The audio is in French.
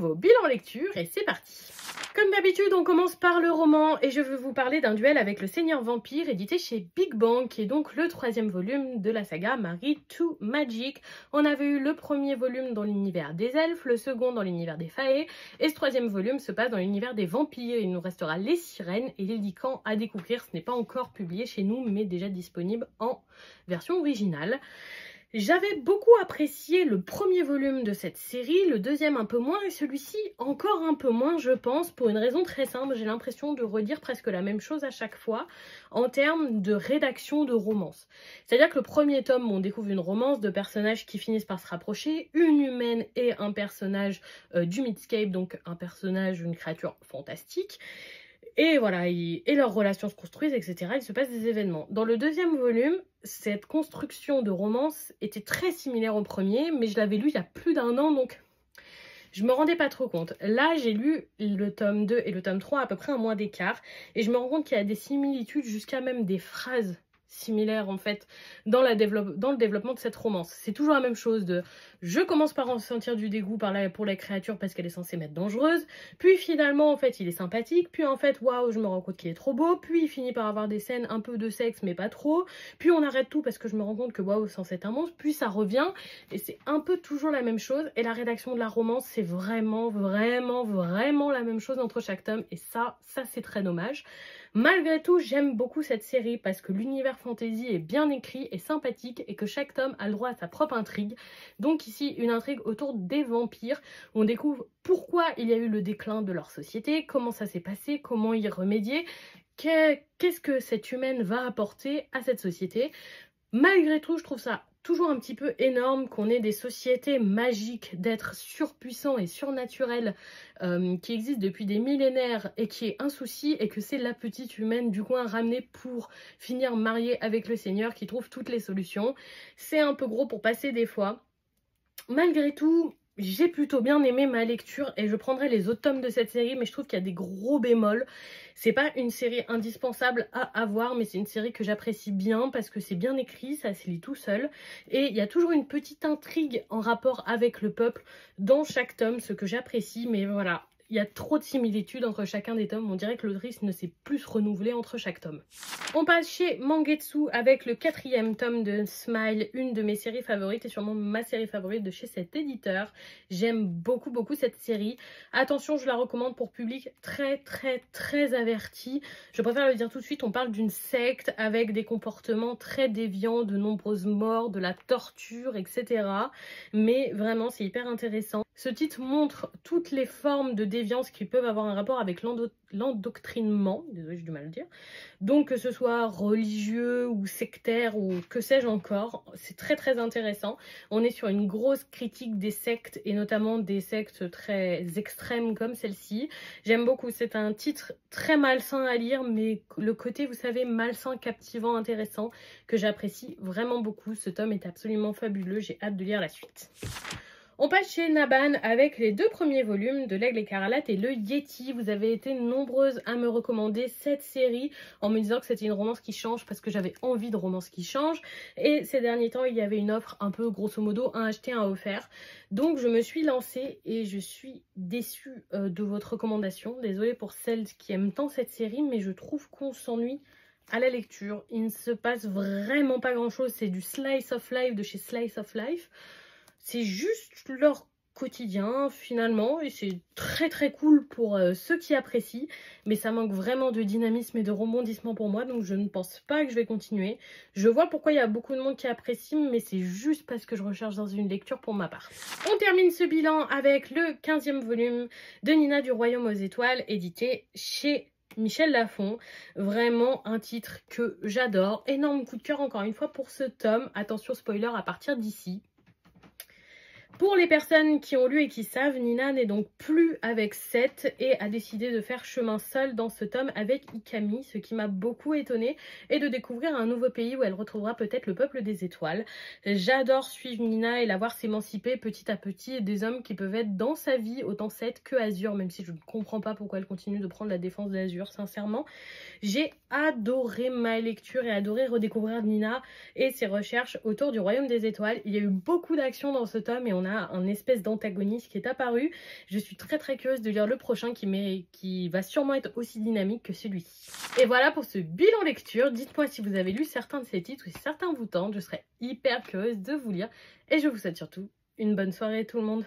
nouveau bilan lecture et c'est parti. Comme d'habitude, on commence par le roman et je veux vous parler d'un duel avec le Seigneur Vampire édité chez Big Bang qui est donc le 3e volume de la saga Married to Magic. On avait eu le premier volume dans l'univers des elfes, le second dans l'univers des faées et ce 3e volume se passe dans l'univers des vampires. Il nous restera les sirènes et les licans à découvrir. Ce n'est pas encore publié chez nous mais déjà disponible en version originale. J'avais beaucoup apprécié le premier volume de cette série, le deuxième un peu moins et celui-ci encore un peu moins je pense pour une raison très simple, j'ai l'impression de redire presque la même chose à chaque fois en termes de rédaction de romance. C'est-à-dire que le premier tome on découvre une romance de personnages qui finissent par se rapprocher, une humaine et un personnage du Mythscape, donc un personnage, une créature fantastique. Et voilà, et leurs relations se construisent, etc. Il se passe des événements. Dans le deuxième volume, cette construction de romance était très similaire au premier, mais je l'avais lu il y a plus d'1 an, donc je me rendais pas trop compte. Là, j'ai lu le tome 2 et le tome 3 à peu près un mois d'écart, et je me rends compte qu'il y a des similitudes, jusqu'à même des phrases similaires en fait dans le développement de cette romance. C'est toujours la même chose de je commence par ressentir du dégoût pour la créature parce qu'elle est censée m'être dangereuse, puis finalement en fait il est sympathique, puis en fait waouh je me rends compte qu'il est trop beau, puis il finit par avoir des scènes un peu de sexe mais pas trop, puis on arrête tout parce que je me rends compte que waouh c'est censé être un monstre, puis ça revient et c'est un peu toujours la même chose. Et la rédaction de la romance c'est vraiment la même chose entre chaque tome et ça c'est très dommage. Malgré tout, j'aime beaucoup cette série parce que l'univers fantasy est bien écrit et sympathique et que chaque tome a le droit à sa propre intrigue. Donc ici, une intrigue autour des vampires. On découvre pourquoi il y a eu le déclin de leur société, comment ça s'est passé, comment y remédier, qu'est-ce que cette humaine va apporter à cette société. Malgré tout, je trouve ça toujours un petit peu énorme qu'on ait des sociétés magiques, d'êtres surpuissants et surnaturels qui existent depuis des millénaires et qui est un souci et que c'est la petite humaine du coin ramenée pour finir mariée avec le seigneur qui trouve toutes les solutions. C'est un peu gros pour passer des fois. Malgré tout, j'ai plutôt bien aimé ma lecture et je prendrai les autres tomes de cette série, mais je trouve qu'il y a des gros bémols. C'est pas une série indispensable à avoir, mais c'est une série que j'apprécie bien parce que c'est bien écrit, ça se lit tout seul. Et il y a toujours une petite intrigue en rapport avec le peuple dans chaque tome, ce que j'apprécie, mais voilà. Il y a trop de similitudes entre chacun des tomes, on dirait que l'autrice ne s'est plus renouvelée entre chaque tome. On passe chez Mangetsu avec le 4e tome de Smile, une de mes séries favorites et sûrement ma série favorite de chez cet éditeur. J'aime beaucoup cette série. Attention, je la recommande pour public très averti. Je préfère le dire tout de suite, on parle d'une secte avec des comportements très déviants, de nombreuses morts, de la torture, etc. Mais vraiment, c'est hyper intéressant. Ce titre montre toutes les formes de déviance qui peuvent avoir un rapport avec l'endoctrinement, désolée j'ai du mal à le dire, donc que ce soit religieux ou sectaire ou que sais-je encore, c'est très intéressant. On est sur une grosse critique des sectes et notamment des sectes très extrêmes comme celle-ci. J'aime beaucoup, c'est un titre très malsain à lire mais le côté vous savez malsain, captivant, intéressant que j'apprécie vraiment beaucoup. Ce tome est absolument fabuleux, j'ai hâte de lire la suite. On passe chez Naban avec les 2 premiers volumes de l'Aigle écarlate et le Yeti. Vous avez été nombreuses à me recommander cette série en me disant que c'était une romance qui change parce que j'avais envie de romance qui change. Et ces derniers temps, il y avait une offre un peu grosso modo, un acheté, un offert. Donc je me suis lancée et je suis déçue de votre recommandation. Désolée pour celles qui aiment tant cette série, mais je trouve qu'on s'ennuie à la lecture. Il ne se passe vraiment pas grand chose, c'est du slice of life de chez Slice of Life. C'est juste leur quotidien finalement et c'est très cool pour ceux qui apprécient, mais ça manque vraiment de dynamisme et de rebondissement pour moi, donc je ne pense pas que je vais continuer. Je vois pourquoi il y a beaucoup de monde qui apprécie, mais c'est juste parce que je recherche dans une lecture pour ma part. On termine ce bilan avec le 15e volume de Nina du Royaume aux Étoiles, édité chez Michel Lafon. Vraiment un titre que j'adore. Énorme coup de cœur encore une fois pour ce tome. Attention spoiler à partir d'ici. Pour les personnes qui ont lu et qui savent, Nina n'est donc plus avec Seth et a décidé de faire chemin seule dans ce tome avec Ikami, ce qui m'a beaucoup étonnée, et de découvrir un nouveau pays où elle retrouvera peut-être le peuple des étoiles. J'adore suivre Nina et la voir s'émanciper petit à petit, et des hommes qui peuvent être dans sa vie, autant Seth que Azur, même si je ne comprends pas pourquoi elle continue de prendre la défense d'Azur, sincèrement. J'ai adoré ma lecture et adoré redécouvrir Nina et ses recherches autour du Royaume des Étoiles. Il y a eu beaucoup d'actions dans ce tome et on on a un espèce d'antagoniste qui est apparu. Je suis très curieuse de lire le prochain qui va sûrement être aussi dynamique que celui-ci. Et voilà pour ce bilan lecture. Dites-moi si vous avez lu certains de ces titres ou si certains vous tentent. Je serais hyper curieuse de vous lire. Et je vous souhaite surtout une bonne soirée tout le monde.